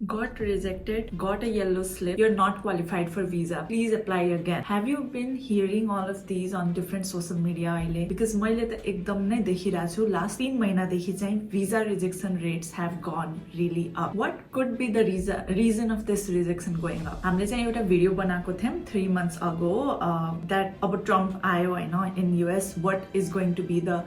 got rejected, got a yellow slip, you're not qualified for visa, please apply again. Have you been hearing all of these on different social media अहिले? Because मैले त एकदम नै देखिरहेको छु last 3 महिनादेखि चाहिँ visa rejection rates have gone really up. What could be the reason of this rejection going up? हामीले चाहिँ एउटा भिडियो बनाएको थियौं 3 months ago that अब ट्रम्प आयो हैन in US, what is going to be the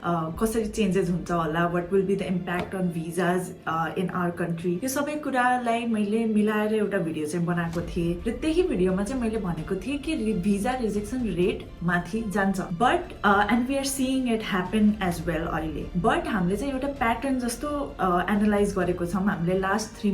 कसरी चेन्जेस हुन्छ होला, what will be the impact on visas in our country, यो सबै कुरालाई मैले मिलाएर एउटा भिडियो चाहिँ बनाएको थिएँ र त्यही भिडियोमा चाहिँ मैले भनेको थिएँ कि भिजा रिजेक्सन रेट माथि जान्छ but and we are seeing it happen as well अहिले बट हामीले चाहिँ एउटा प्याटर्न जस्तो एनालाइज गरेको छौँ हामीले लास्ट 3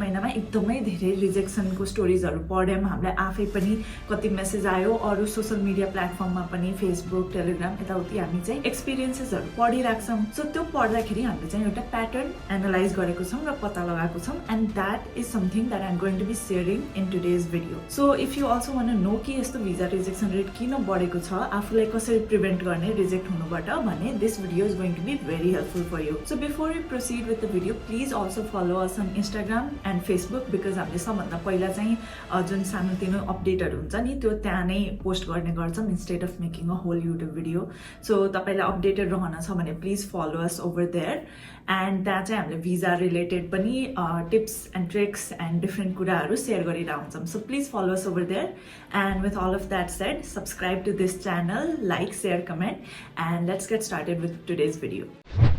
महिनामा एकदमै धेरै रिजेक्सनको स्टोरिजहरू पढ्यौँ हामीलाई आफै पनि कति मेसेज आयो अरू सोशल मिडिया प्लेटफर्ममा पनि फेसबुक टेलिग्राम यताउति हामी चाहिँ एक्सपिरियन्सेसहरू पढिराख्छौँ सो त्यो पढ्दाखेरि हामीले चाहिँ एउटा प्याटर्न एनालाइज गरेको छौँ र पत्ता लगाएको छौँ and that is something that I'm going to be sharing in today's video. So if you also want to know कि यस्तो visa rejection rate किन बढेको छ आफूलाई कसरी प्रिभेन्ट गर्ने रिजेक्ट हुनुबाट भने this video is going to be very helpful for you. So before we proceed with the video, please also follow us on Instagram and Facebook because हामीले सबभन्दा पहिला चाहिँ जुन सानोतिनो अपडेटहरू हुन्छ नि त्यो त्यहाँ नै पोस्ट गर्ने गर्छौँ instead of making a whole YouTube video. So तपाईलाई अपडेटेड रहन छ भने please follow us over there. And त्यहाँ चाहिँ हामीले भिजा रिलेटेड पनि tips and tricks and different कुराहरू सेयर गरिरहेको हुन्छौँ so please follow us over there and with all of that said subscribe to this channel like share comment and let's get started with today's video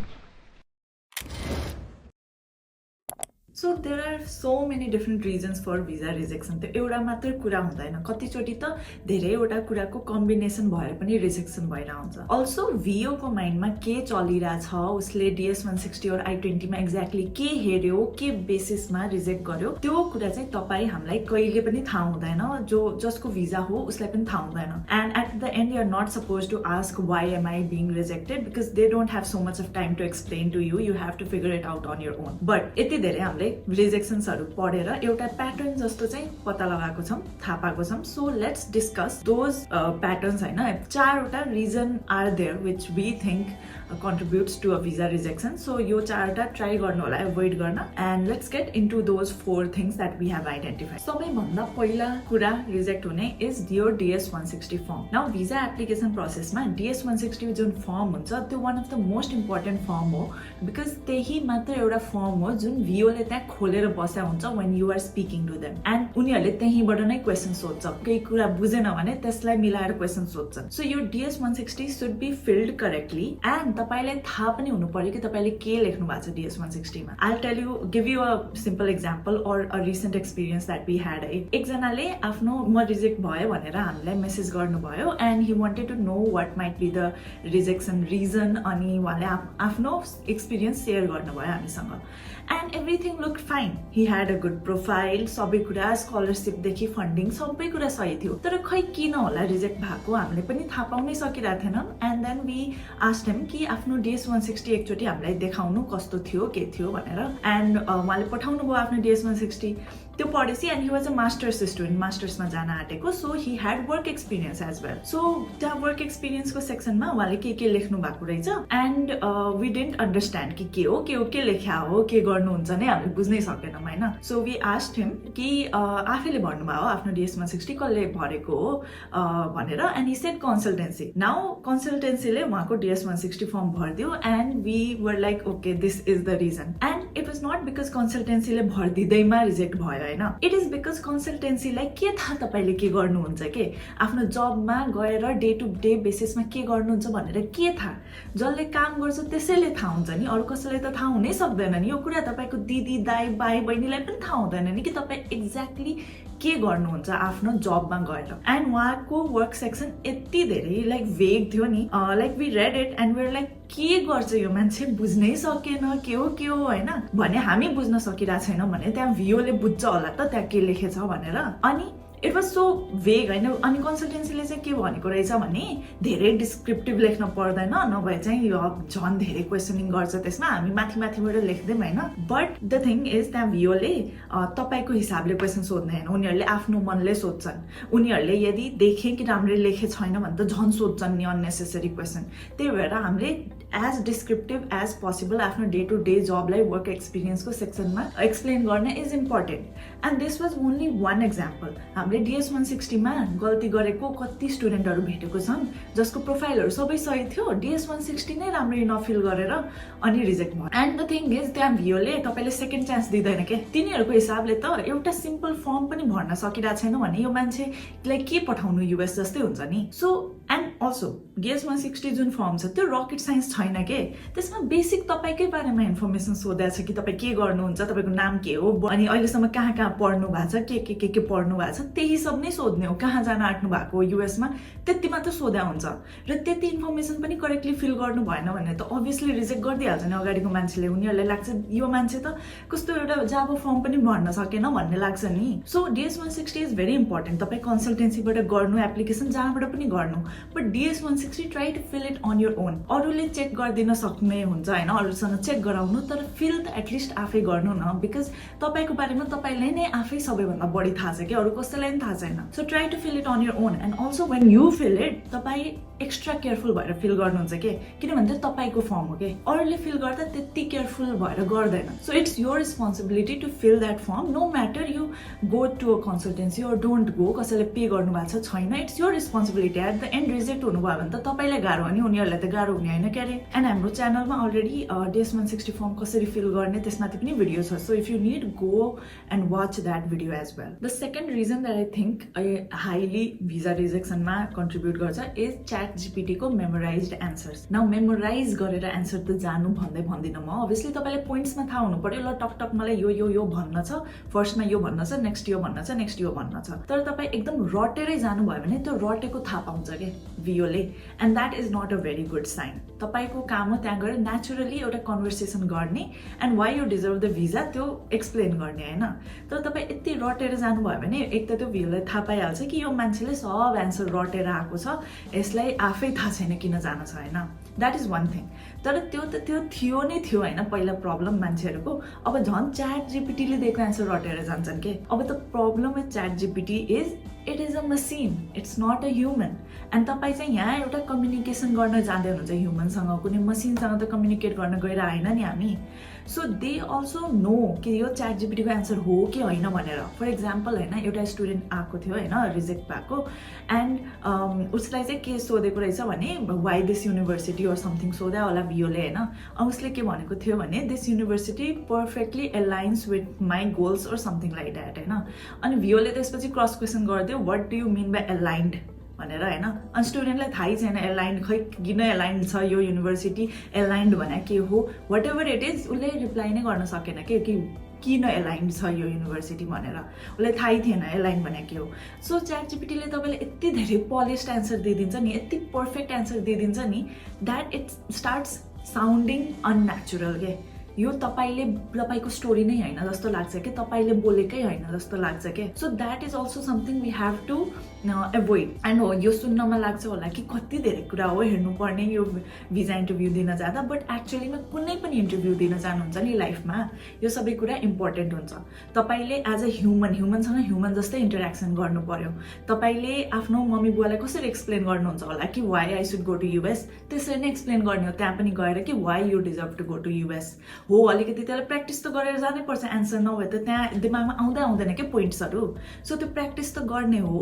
So there are so many different reasons for visa rejection. त्यो एउटा मात्र कुरा हुँदैन कतिचोटि त धेरैवटा कुराको combination भएर पनि रिजेक्सन भएर हुन्छ अल्सो VO को माइन्डमा के चलिरहेछ उसले DS 160 और I-20 मा एक्ज्याक्टली के हेर्यो के बेसिसमा रिजेक्ट गर्यो त्यो कुरा चाहिँ तपाईँ हामीलाई कहिले पनि थाहा हुँदैन जो जसको भिजा हो उसलाई पनि थाहा हुँदैन and at the end you are not suppose to ask why am I being rejected because they don't have so much of time to explain to you have to figure it out on your own but यति धेरै हामीले रिजेक्सन्सहरू पढेर एउटा pattern जस्तो चाहिँ पत्ता लगाएको छौँ थाहा पाएको छौँ so let's discuss those patterns होइन 4वटा reason are there which we think contributes to a visa rejection. So यो 4वटा ट्राई गर्नु होला एभोइड गर्न and let's get into those 4 things that we have identified. सबैभन्दा पहिला कुरा रिजेक्ट हुने is your DS 160 form. Now visa application process मा DS 160 जुन फर्म हुन्छ त्यो one of the most important form हो because त्यही मात्र एउटा फर्म हो जुन VO ले त्यहाँ खोलेर बस्या हुन्छ when you are speaking to them and उनीहरूले त्यहीबाट नै क्वेसन सोध्छ केही कुरा बुझेन भने त्यसलाई मिलाएर क्वेसन सोध्छन् सो यो DS 160 should be filled correctly and तपाईलाई थाहा पनि हुनु पर्यो कि तपाईले के लेख्नु भएको छ DS 160 मा I'll tell you give you a simple example or a recent experience that we had एकजनाले आफ्नो म रिजेक्ट भयो भनेर हामीलाई मेसेज गर्नुभयो and he wanted to know what might be the rejection reason अनि उहाँले आफ्नो एक्सपिरियन्स शेयर गर्नुभयो हामीसँग and everything looked fine he had a good profile सबै कुरा स्कलरशिप देखि फन्डिङ सबै कुरा सही थियो तर खै किन होला रिजेक्ट भएको हामीले पनि थाहा पाउनै सकिरहेको थिएनौँ and then we asked him कि आफ्नो DS 160 एकचोटि हामीलाई देखाउनु कस्तो थियो के थियो भनेर एन्ड उहाँले पठाउनु भयो आफ्नो DS 160 त्यो पढेपछि and he was a masters student मास्टर्समा जान आँटेको so he had work experience as well so त्यहाँ वर्क एक्सपिरियन्सको सेक्सनमा उहाँले के लेख्नु भएको रहेछ एन्ड वी डिडन्ट अन्डरस्ट्यान्ड कि के हो के लेख्या हो के गर्नुहुन्छ नै हामीले बुझ्नै सकेनौँ होइन सो वी आस्क्ड हिम कि आफैले भन्नुभयो आफ्नो DS 160 कसले भरेको हो भनेर and he said consultancy now कन्सल्टेन्सीले उहाँको DS 160 फर्म भरिदियो and we were like okay this is the reason and it was not because कन्सल्टेन्सीले भरिदिँदैमा रिजेक्ट भयो होइन इट इज बिकज कन्सल्टेन्सीलाई के थाहा तपाईँले के गर्नुहुन्छ के आफ्नो जबमा गएर डे टु डे बेसिसमा के गर्नुहुन्छ भनेर के थाहा जसले काम गर्छ त्यसैले थाहा हुन्छ नि अरू कसैलाई त थाहा हुनै सक्दैन नि यो कुरा तपाईँको दिदी दाइ भाइ बहिनीलाई पनि थाहा हुँदैन नि कि तपाईँ एक्ज्याक्टली के गर्नुहुन्छ आफ्नो जबमा गएर एन्ड उहाँको वर्क सेक्सन यति धेरै लाइक वेग थियो नि like we read it and we are like के गर्छ यो मान्छे बुझ्नै सकेन के हो होइन भने हामी बुझ्न सकिरहेको छैनौँ भने त्यहाँ VO ले बुझ्छ होला त त्यहाँ के लेखेछ भनेर अनि इट वाज सो वेग होइन अनि कन्सल्टेन्सीले चाहिँ के भनेको रहेछ भने धेरै डिस्क्रिप्टिभ लेख्न पर्दैन नभए चाहिँ यो झन् धेरै क्वेसनिङ गर्छ त्यसमा हामी माथिबाट लेख्दैम होइन बट द थिङ इज त्यहाँ VO ले तपाईँको हिसाबले क्वेसन सोध्दैन उनीहरूले आफ्नो मनले सोध्छन् उनीहरूले यदि देखे कि राम्ररी लेखे छैन भने त झन् सोध्छन् नि अननेसेसरी क्वेसन त्यही भएर हामीले as descriptive as possible आफ्नो डे टु डे जबलाई वर्क एक्सपिरियन्सको सेक्सनमा एक्सप्लेन गर्न is important and this was only one example हामीले DS 160मा गल्ती गरेको कति स्टुडेन्टहरू भेटेको छन् जसको प्रोफाइलहरू सबै सही थियो DS 160 नै राम्ररी नफिल गरेर अनि रिजेक्ट भयो एन्ड द थिङ इज त्यहाँ भिओले तपाईँले सेकेन्ड चान्स दिँदैन के तिनीहरूको हिसाबले त एउटा सिम्पल फर्म पनि भर्न सकिरहेको छैन भने यो मान्छेलाई के पठाउनु US जस्तै हुन्छ नि सो एन्ड अल्सो DS 160 जुन फर्म छ त्यो रकेट साइन्स छैन के त्यसमा बेसिक तपाईँकै बारेमा इन्फर्मेसन सोधेको छ कि तपाईँ के गर्नुहुन्छ तपाईँको नाम के हो अनि अहिलेसम्म कहाँ कहाँ पढ्नु भएको छ के पढ्नु भएको छ त्यही सब नै सोध्ने हो कहाँ जान आँट्नु भएको US मा त्यति मात्र सोध्या हुन्छ र त्यति इन्फर्मेसन पनि करेक्टली फिल गर्नु भएन भने त अभियसली रिजेक्ट गरिदिइहाल्छ नि अगाडिको मान्छेले उनीहरूलाई लाग्छ यो मान्छे त कस्तो एउटा जाबो फर्म पनि भर्न सकेन भन्ने लाग्छ नि so DS 160 is very important तपाईँ कन्सल्टेन्सीबाट गर्नु एप्लिकेसन जहाँबाट पनि गर्नु but DS 160 try to fill it on your own अरूले चेक गरिदिन सक्ने हुन्छ होइन अरूसँग चेक गराउनु तर फिल त एटलिस्ट आफै गर्नु न बिकज तपाईँको बारेमा तपाईँलाई नै आफै सबैभन्दा बढी थाहा छ कि अरू कसैलाई पनि थाहा छैन so try to fill it on your own and also when you fill it तपाईँ एक्स्ट्रा केयरफुल भएर फिल गर्नुहुन्छ के किनभने त्यो तपाईँको फर्म हो कि अरूले फिल गर्दा त्यति केयरफुल भएर गर्दैन so it's your responsibility to fill that form no matter you go to a consultancy or don't go कसैले पे गर्नु भएको छ छैन it's your responsibility at the end reject हुनुभयो भने त तपाईँलाई गाह्रो हो नि उनीहरूलाई त गाह्रो हुने होइन क्यारे एन्ड हाम्रो च्यानलमा अलरेडी DS 160 फर्म कसरी फिल गर्ने त्यसमाथि पनि भिडियो छ so if you need go and watch that video as well the second reason that I think highly visa रिजेक्सनमा कन्ट्रिब्युट गर्छ इज ChatGPT को मेमोराइज्ड एन्सर्स नाउ मेमोराइज गरेर answer त जानु भन्दिनँ म अभियसली तपाईँलाई पोइन्ट्समा थाहा हुनु पर्यो ल टक मलाई यो भन्न छ फर्स्टमा यो भन्न छ नेक्स्ट यो भन्न छ नेक्स्ट यो भन्न छ तर तपाईँ एकदम रटेरै जानुभयो भने त्यो रटेको थाहा पाउँछ कि भिओले and that is not a very good sign तपाईँको काम हो त्यहाँ गएर नेचुरली एउटा कन्भर्सेसन गर्ने and why you deserve the visa त्यो एक्सप्लेन गर्ने होइन तर तपाईँ यति रटेर जानुभयो भने एक त त्यो भिओलाई थाहा पाइहाल्छ कि यो मान्छेले सब एन्सर रटेर आएको छ यसलाई आफै थाहा छैन किन जानु छ होइन द्याट इज वान थिङ तर त्यो थियो नै थियो होइन पहिला प्रब्लम मान्छेहरूको अब झन् ChatGPTले दिएको एन्सर रटेर जान्छन् के अब त problem with ChatGPT is it is a machine it's not a human and तपाईँ चाहिँ यहाँ एउटा कम्युनिकेसन गर्न जाँदै हुनुहुन्छ ह्युमनसँग कुनै मसिनसँग त कम्युनिकेट गर्न गएर होइन नि हामी सो दे अल्सो नो कि यो ChatGPT को एन्सर हो कि होइन भनेर फर इक्जाम्पल होइन एउटा स्टुडेन्ट आएको थियो होइन रिजेक्ट भएको एन्ड उसलाई चाहिँ के सोधेको रहेछ भने why this university or something सोध्या होला भिओले होइन उसले के भनेको थियो भने this university perfectly aligns with my goals or something like that होइन अनि भिओले त्यसपछि क्रस क्वेसन गरिदियो what do you mean by aligned भनेर होइन अनि स्टुडेन्टलाई थाहै छैन एलाइन्ड खै किन एलाइन्ड छ यो युनिभर्सिटी एलाइन्ड भने के हो वाट एभर इट इज उसले रिप्लाई नै गर्न सकेन कि किन एलाइन्ड छ यो युनिभर्सिटी भनेर उसलाई थाहै थिएन एलाइन्ड भने के हो सो ChatGPTले तपाईँलाई यति धेरै पोलिस्ड एन्सर दिइदिन्छ नि यति पर्फेक्ट एन्सर दिइदिन्छ नि that it starts sounding unnatural के यो तपाईँको स्टोरी नै होइन जस्तो लाग्छ कि तपाईँले बोलेकै होइन जस्तो लाग्छ कि so that is also something we have to avoid and हो यो सुन्नमा लाग्छ होला कि कति धेरै कुरा हो हेर्नुपर्ने यो भिजा इन्टरभ्यू दिन जाँदा बट एक्चुअलीमा कुनै पनि इन्टरभ्यू दिन जानुहुन्छ नि लाइफमा यो सबै कुरा इम्पोर्टेन्ट हुन्छ तपाईँले एज अ ह्युमनसँग ह्युमन जस्तै इन्टरेक्सन गर्नु पर्यो तपाईँले आफ्नो मम्मी बुवालाई कसरी एक्सप्लेन गर्नुहुन्छ होला कि why I should go to US त्यसरी नै एक्सप्लेन गर्ने हो त्यहाँ पनि गएर कि why you deserve to go to US हो अलिकति त्यसलाई प्र्याक्टिस त गरेर जानै पर्छ एन्सर नभए त त्यहाँ दिमागमा आउँदैन के पोइन्ट्सहरू सो त्यो प्र्याक्टिस त गर्ने हो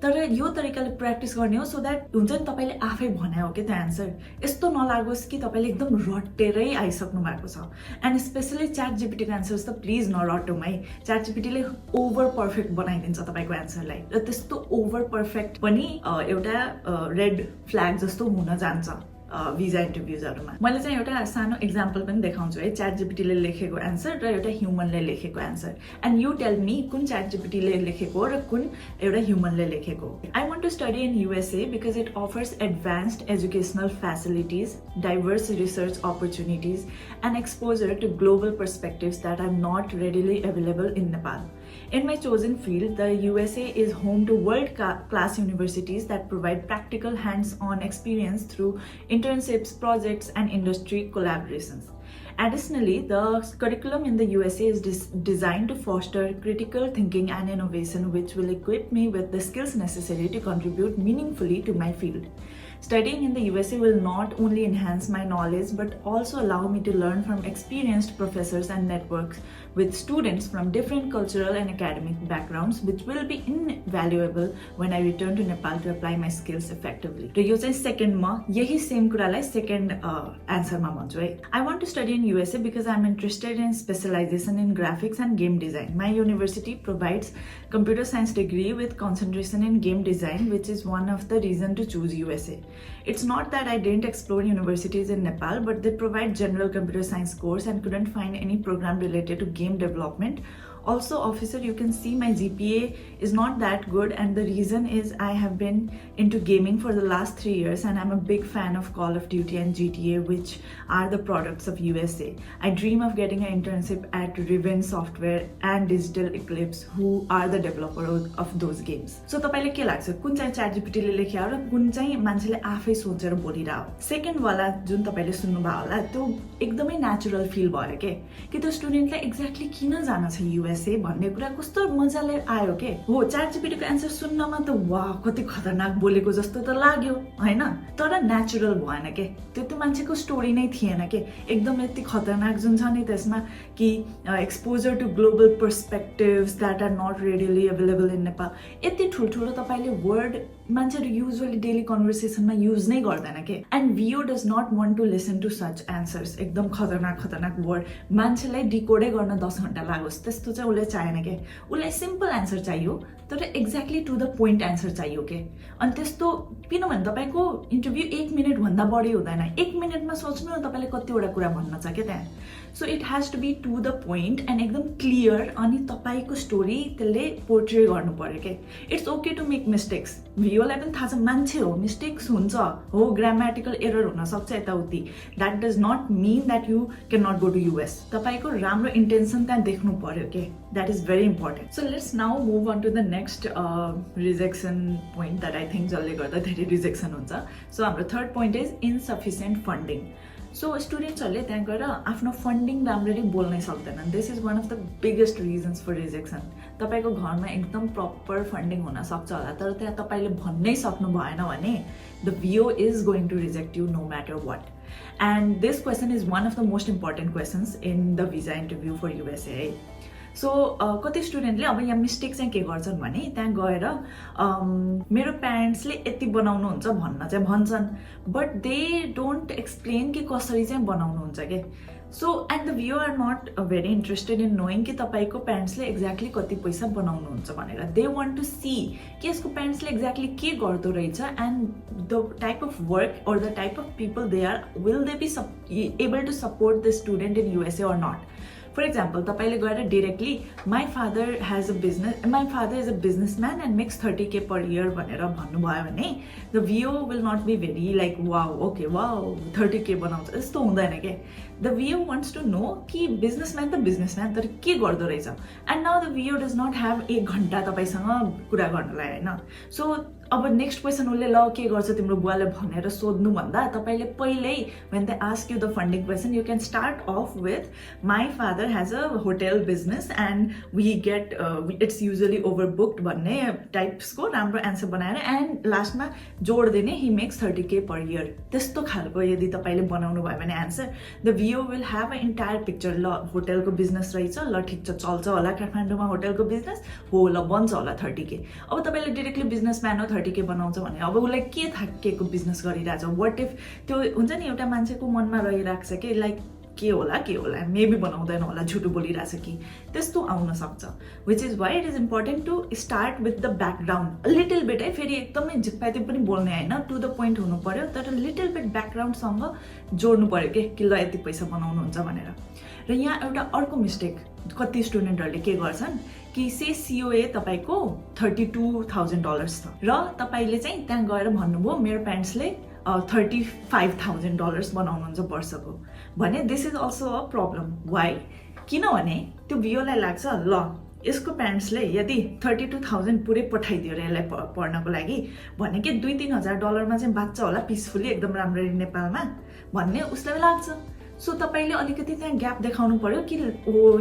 तर यो तरिकाले प्र्याक्टिस गर्ने हो सो द्याट हुन्छ नि तपाईँले आफै भने हो कि त्यो एन्सर यस्तो नलागोस् कि तपाईँले एकदम रटेरै आइसक्नु भएको छ एन्ड स्पेसली ChatGPTको एन्सर्स त प्लिज नरटौँ है ChatGPTले ओभर पर्फेक्ट बनाइदिन्छ तपाईँको एन्सरलाई र त्यस्तो ओभर पर्फेक्ट पनि एउटा रेड फ्ल्याग जस्तो हुन जान्छ भिजा इन्टरभ्युजहरूमा मैले चाहिँ एउटा सानो एक्जाम्पल पनि देखाउँछु है ChatGPTले लेखेको एन्सर र एउटा ह्युमनले लेखेको answer and you tell me कुन ChatGPTले लेखेको र कुन एउटा ह्युमनले लेखेको I want to study in USA because it offers advanced educational facilities diverse research opportunities and exposure to global perspectives that are not readily available in Nepal In my chosen field, the USA is home to world-class universities that provide practical hands-on experience through internships, projects, and industry collaborations. Additionally, the curriculum in the USA is designed to foster critical thinking and innovation, which will equip me with the skills necessary to contribute meaningfully to my field. Studying in the USA will not only enhance my knowledge but also allow me to learn from experienced professors and networks with students from different cultural and academic backgrounds, which will be invaluable when I return to Nepal to apply my skills effectively. र यो चाहिँ सेकेन्डमा यही same कुरालाई second एन्सरमा भन्छु है. I want to study in USA because I'm interested in specialization in graphics and game design. My university provides computer science degree with concentration in game design, which is one of the reasons to choose USA. It's not that I didn't explore universities in Nepal, but they provide general computer science course and couldn't find any program related to game development. Also, officer, you can see my GPA is not that good, and the reason is I have been into gaming for the last 3 years and I'm a big fan of Call of Duty and GTA, which are the products of USA. I dream of getting an internship at Riven Software and Digital Eclipse, who are the developer of those games. So तपाईले के लाग्छ कुन चाहिँ ChatGPT ले लेख्या हो र कुन चाहिँ मान्छेले आफै सोचेर बोलिरा हो? सेकेन्ड वाला जुन तपाईले सुन्नु भयो होला त्यो एकदमै नेचुरल फिल भयो कि त्यो स्टुडेन्टलाई एक्ज्याक्टली किन जान छ USA भन्ने कुरा कस्तो मजाले आयो के हो. ChatGPT को एन्सर सुन्नमा त वाह कति खतरनाक बोलेको जस्तो त लाग्यो हैन, तर नेचुरल भएन के. त्यो मान्छेको स्टोरी नै थिएन के. एकदम यति खतरनाक जुन छ नि त्यसमा कि exposure to global perspectives that are not readily available in Nepal. यति ठुल्ठुलो तपाईले वर्ड मान्छेहरु युजुअली डेली कन्भर्सेसनमा युज नै गर्दैन के. And VO does not want to listen to such answers. एकदम खतरनाक वर्ड मान्छेलाई डिकोडै गर्न 10 घण्टा लागोस् त्यस्तो चाहिँ उसले चाहेन के. उसलाई सिम्पल एन्सर चाहियो तर exactly to the point answer चाहियो के. अनि त्यस्तो किनभने तपाईको इन्टरभ्यु 1 मिनेट भन्दा बढी हुँदैन. 1 मिनेटमा सोच्नु न तपाईले कतिवटा कुरा भन्न छ के त्यहाँ. So it has to be to the point and एकदम क्लियर. अनि तपाईको स्टोरी त्यसले पोर्ट्रे गर्नु पर्यो के. It's okay to make mistakes. भिओलाई पनि थाहा छ मान्छे हो, मिस्टेक्स हुन्छ हो, ग्रामेटिकल एरर हुन सक्छ यताउति. That does not mean that you can not go to US. तपाईको राम्रो इन्टेन्सन त्यहाँ देख्नु पर्यो के. That is very important. So let's now move on to the next rejection point that I think जसले गर्दा धेरै रिजेक्सन हुन्छ. सो हाम्रो third point is insufficient funding. So स्टुडेन्ट्सहरूले त्यहाँ गएर आफ्नो फन्डिङ राम्ररी बोल्नै सक्दैनन्. This is one of the biggest reasons for rejection. तपाईँको घरमा एकदम प्रपर फन्डिङ हुन सक्छ होला तर त्यहाँ तपाईँले भन्नै सक्नु भएन भने the VO is going to reject you no matter what. And this question is one of the most important questions in the visa interview for USA है. सो कति स्टुडेन्टले अब यहाँ मिस्टेक चाहिँ के गर्छन् भने त्यहाँ गएर मेरो प्यारेन्ट्सले यति बनाउनुहुन्छ भन्न चाहिँ भन्छन् बट दे डोन्ट एक्सप्लेन कि कसरी चाहिँ बनाउनुहुन्छ के. So and the VO are not very interested in knowing कि तपाईँको प्यारेन्ट्सले एक्ज्याक्टली कति पैसा बनाउनुहुन्छ भनेर. दे वान्ट टु सी कि यसको प्यारेन्ट्सले एक्ज्याक्टली के गर्दो रहेछ and the type of work or the type of people they are, will they be able to support the student in USA or not. For example, तपाईले गएर directly my father is a businessman and makes 30k per year भनेर भन्नुभयो भने the VO will not be very like wow, okay, wow, 30k बनाउँछ यस्तो हुँदैन के. The VO wants to know कि businessman त businessman तर के गर्दो रहेछ. And now the VO does not have 1 घण्टा तपाईसँग कुरा गर्नलाई हैन. So अब नेक्स्ट क्वेसन उसले ल के गर्छ तिम्रो बुवाले भनेर सोध्नु भन्दा तपाईले पहिल्यै when they ask you the funding question you can start off with my father has a hotel business and we get it's usually overbooked भन्ने टाइप्सको राम्रो एन्सर बनाएर एन्ड लास्टमा जोड दिने he makes 30k per year. त्यस्तो खालको यदि तपाईले बनाउनु भयो भने answer the VO will have an entire picture. ल होटलको बिजनेस रहेछ, ल ठिक छ चल्छ होला काठमाडौँमा होटलको बिजनेस हो, ल बन्छ होला 30k. अब तपाईले डाइरेक्टली बिजनेसम्यान हो 30k बनाउँछ भने अब उसलाई के थाहा के को बिजनेस गरिरहेछ. व्हाट इफ त्यो हुन्छ नि एउटा मान्छेको मनमा रहिरहेको छ कि लाइक के होला मेबी बनाउँदैन होला झुटो बोलिरहेछ कि त्यस्तो आउन सक्छ. Which is why it is important to start with the background little bit है. फेरि एकदमै झिप्पाइते पनि बोल्ने होइन, टु द पोइन्ट हुनु पर्यो तर लिटल बिट ब्याकग्राउन्डसँग जोड्नु पर्यो कि ल यति पैसा बनाउनुहुन्छ भनेर. र यहाँ एउटा अर्को मिस्टेक कति स्टुडेन्टहरूले के गर्छन् कि से COA तपाईँको $32,000 छ र तपाईँले चाहिँ त्यहाँ गएर भन्नुभयो मेरो प्यारेन्ट्सले $35,000 बनाउनुहुन्छ वर्षको भने this is also a problem. Why? किनभने त्यो VOलाई लाग्छ ल यसको प्यारेन्ट्सले यदि 32,000 पुरै पठाइदियो र यसलाई पढ्नको लागि भने कि $2-3,000 मा चाहिँ बाँच्छ होला पिसफुली एकदम राम्ररी नेपालमा भन्ने उसलाई लाग्छ. सो तपाईले अलिकति त्यहाँ ग्याप देखाउनु पर्यो कि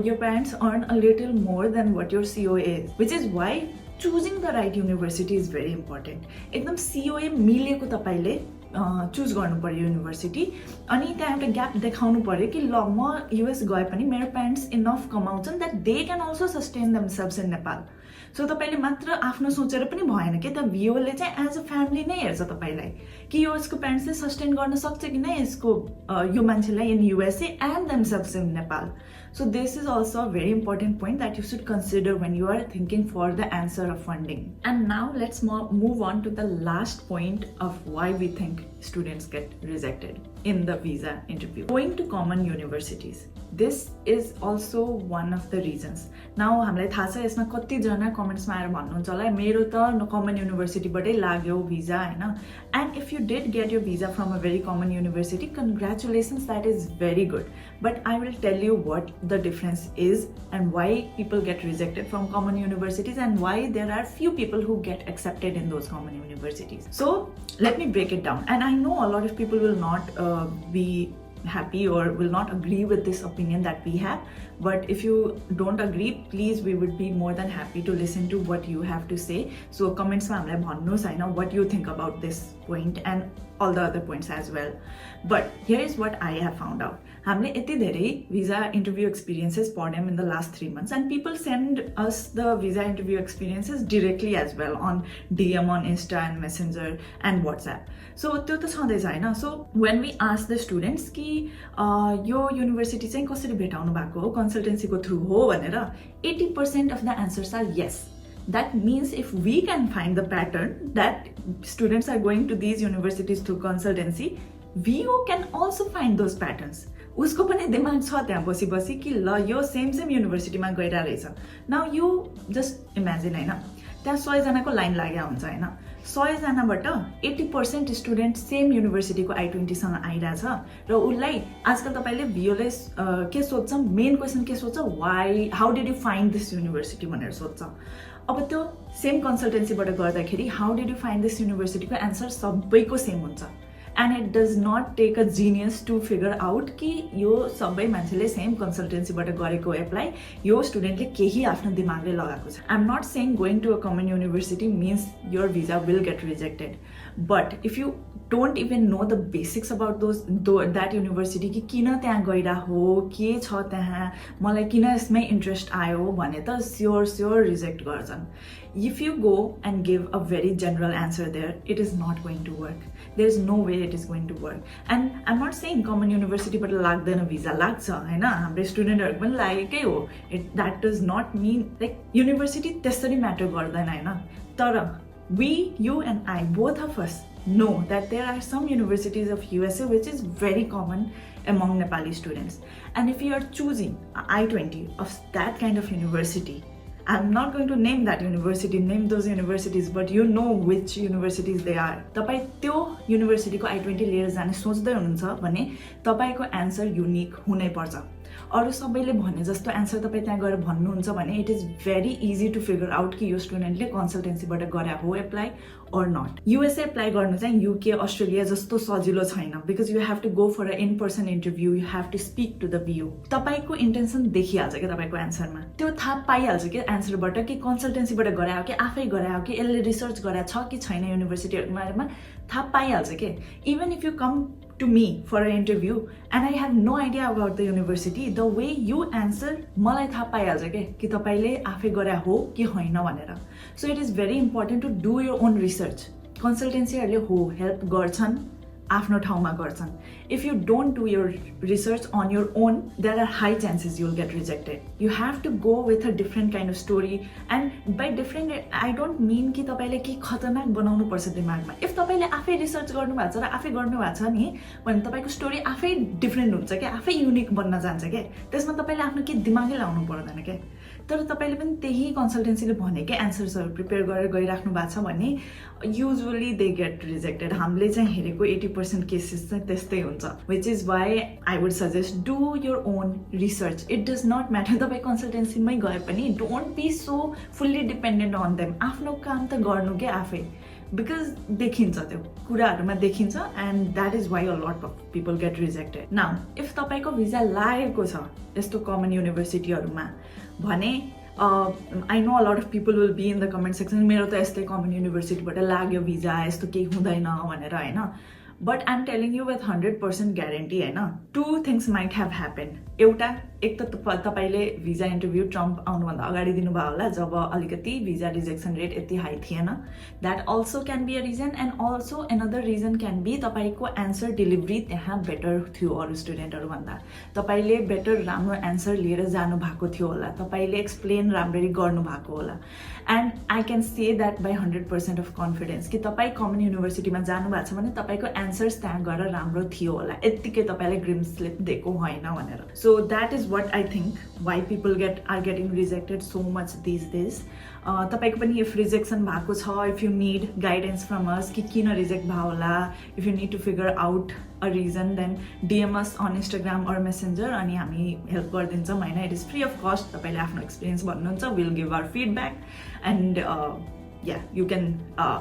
your parents earn a little more than what your COA is, which is why choosing the right university is very important. एकदम COA मिलेको तपाईले चुज गर्नु पर्यो युनिभर्सिटी अनि त्यहाँ एउटा ग्याप देखाउनु पर्यो कि ल म युएस गए पनि मेरो प्यारेन्ट्स इनफ कमाउँछन् that they can also sustain themselves in Nepal so तपाईँले मात्र आफ्नो सोचेर पनि भएन कि त भिओले चाहिँ एज अ फ्यामिली नै हेर्छ तपाईँलाई कि यो यसको प्यारेन्ट्सले सस्टेन गर्न सक्छ कि नै यसको यो मान्छेलाई in USA and themselves in Nepal So this is also a very important point that you should consider when you are thinking for the answer of funding. And now let's move on to the last point of why we think students get rejected in the visa interview. Going to common universities. This is also one of the reasons. Now हामीलाई थाहा छ यसमा कति जना कमेन्ट्समा आएर भन्नुहुन्छ होला मेरो त कमन युनिभर्सिटीबाटै लाग्यो भिजा हैन and if you did get your visa from a very common university, congratulations, that is very good. But I will tell you what the difference is and why people get rejected from common universities and why there are few people who get accepted in those common universities. So let me break it down. And I know a lot of people will not be happy or will not agree with this opinion that we have, but if you don't agree, please, we would be more than happy to listen to what you have to say. So comments ma hamलाई भन्नुस् हैन what you think about this point and all the other points as well. But here is what I have found out. हामीले यति धेरै visa interview experiences पढ्यौं in the last 3 months and people send us the visa interview experiences directly as well on DM, on Insta and Messenger and WhatsApp. So त्यो त छँदैछ हैन. So when we ask the students कि यो university चाहिँ कसरी भेटाउनु भएको हो consultancy को through हो भनेर 80% of the answers are yes. That means if we can find the pattern that students are going to these universities through consultancy, VO can also find those patterns. उसको पनि दिमाग छ त्यहाँ बसी बसी कि ल यो सेम युनिभर्सिटीमा गइरा रहेछ. नाउ यु जस्ट इमेजिन हैन त्यहाँ 100 जनाको लाइन लाग्या हुन्छ हैन 100 जनाबाट 80% स्टुडेन्ट सेम युनिभर्सिटीको I-20 सँग आइराछ र उलाई आजकल तपाईले भिओले के सोध्छ मेन क्वेशन के सोध्छ why how did you find this university भनेर सोध्छ. अब त्यो सेम कन्सल्टेन्सीबाट गर्दाखेरि how did you find this युनिभर्सिटीको एन्सर सबैको सेम हुन्छ. And it does not take a genius to figure out कि यो सबै मान्छेले सेम कन्सल्टेन्सीबाट गरेको एप्लाई यो स्टुडेन्टले केही आफ्नो दिमागले लगाएको छ. I'm not saying going to a common university means your visa will get rejected, but if you don't even know the basics about that university कि किन त्यहाँ गइरा हो के छ त्यहाँ मलाई किन यसमै इन्ट्रेस्ट आयो भने त स्योर रिजेक्ट गर्छन्. If you go and give a very general answer there, it is not going to work. There is no way it is going to work. And I'm not saying common university but लाग्दैन visa लाग्छ हैन हाम्रो स्टुडेन्टहरु पनि लागेकै हो. That does not mean like university त्यसरी matter गर्दैन हैन. तर we, you and I, both of us know that there are some universities of USA which is very common among Nepali students. And if you are choosing I-20 of that kind of university, I'm not going to name that university, name those universities, but you know which universities they are. तपाई त्यो युनिभर्सिटीको I-20 लिएर जाने सोच्दै हुनुहुन्छ भने तपाईको answer unique हुनै पर्छ. अरु सबैले भने जस्तो एन्सर तपाई त्यहाँ गएर भन्नुहुन्छ भने it is very easy to figure out कि यो स्टुडेन्टले कन्सल्टेन्सीबाट गरे हो apply or not. USA apply गर्नु चाहिँ UK, अस्ट्रेलिया जस्तो सजिलो छैन because you have to go for an in-person interview, you have to speak to the VO. तपाईको इन्टेन्सन देखिहाल्छ के तपाईको एन्सरमा. त्यो थाहा पाइहाल्छ के एन्सरबाट कि कन्सल्टेन्सीबाट गरे हो कि आफै गरे हो कि यसले रिसर्च गरे छ कि छैन युनिभर्सिटीहरुको बारेमा थाहा पाइहाल्छ के. Even if you come to me for an interview and I have no idea about the university, the way you answer मलाई थाहा पाइहाल्छ के कि तपाईले आफै गरे हो कि होइन भनेर. So it is very important to do your own research. Consultancyहरुले हो हेल्प गर्छन् आफ्नो ठाउँमा गर्छन्. If you don't do your research on your own, there are high chances you'll get rejected. You have to go with a different kind of story, and by different I don't mean कि तपाईले के खतरनाक बनाउनु पर्छ दिमागमा. If तपाईले आफै research गर्नु भएको छ र आफै गर्नु भएको छ नि भने तपाईको स्टोरी आफै डिफरेन्ट हुन्छ के आफै युनिक बन्न जान्छ के. त्यसमा तपाईले आफ्नो के दिमागै लाउनु पर्दैन के. तर तपाईले पनि त्यही कन्सल्टेन्सीले भनेकै एन्सर्सहरु प्रिपेयर गरेर गइराख्नु भएको छ भने युजुअली दे गेट रिजेक्टेड. हामीले चाहिँ हेरेको 80% केसेस चाहिँ त्यस्तै हुन्छ. Which is why I would suggest do your own research. It does not matter तपाई कन्सल्टेन्सीमै गए पनि don't be so fully dependent on them. आफ्नो काम त गर्नु के आफै because देखिन्छ त्यो कुराहरुमा देखिन्छ and that is why a lot of people get rejected. Now if तपाईको भिजा लागेको छ यस्तो कमन युनिभर्सिटीहरुमा भने I know a lot of people will be in the comment section मेरो त यस्तै कमन युनिभर्सिटीबाट लाग्यो भिजा यस्तो केही हुँदैन भनेर हैन. But I'm telling you with 100% guarantee हैन, two things might have happened. एउटा, एक त तपाईले भिजा इन्टरभ्यू ट्रम्प आउनुभन्दा अगाडि दिनुभयो होला जब अलिकति भिजा रिजेक्सन रेट यति हाई थिएन. That also can be a reason. And also another reason can be तपाईको एन्सर डेलिभरी त्यहाँ बेटर थियो अरू स्टुडेन्टहरूभन्दा. तपाईले बेटर राम्रो एन्सर लिएर जानु भएको थियो होला. तपाईले एक्सप्लेन राम्ररी गर्नु भएको होला. And I can say that by 100% of confidence कि तपाईँ कमन युनिभर्सिटीमा जानु भएको छ भने तपाईँको एन्सर्स त्यहाँ गएर राम्रो थियो होला. यत्तिकै तपाईँले ग्रिम स्लिप दिएको होइन भनेर. So that is what I think why people are getting rejected so much these days. तपाईको पनि if rejection भएको छ, if you need guidance from us कि किन reject भयो होला, if you need to figure out a reason, then DM us on Instagram or Messenger अनि हामी help गरिदिन्छौँ हैन. It is free of cost. तपाईले आफ्नो experience भन्नुहुन्छ, we'll give our feedback and yeah, you can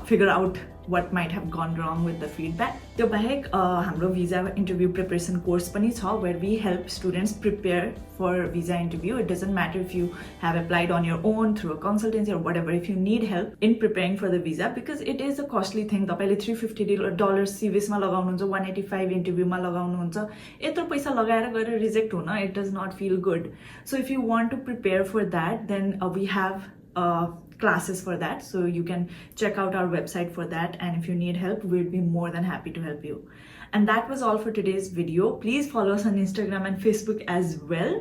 figure out what might have gone wrong with the feedback. त्यो बाहेक हाम्रो visa interview preparation course पनि छ where we help students prepare for visa interview. It doesn't matter if you have applied on your own through a consultancy or whatever. If you need help in preparing for the visa, because it is a costly thing. तपाईले $350 CVs मा लगाउनुहुन्छ, 185 interview मा लगाउनुहुन्छ. यत्रो पैसा लगाएर गएर reject हुन, it does not feel good. So if you want to prepare for that, then we have classes for that, so you can check out our website for that, and if you need help, we'll be more than happy to help you. And that was all for today's video. Please follow us on Instagram and Facebook as well,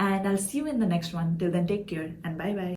and I'll see you in the next one. Till then, take care and bye bye.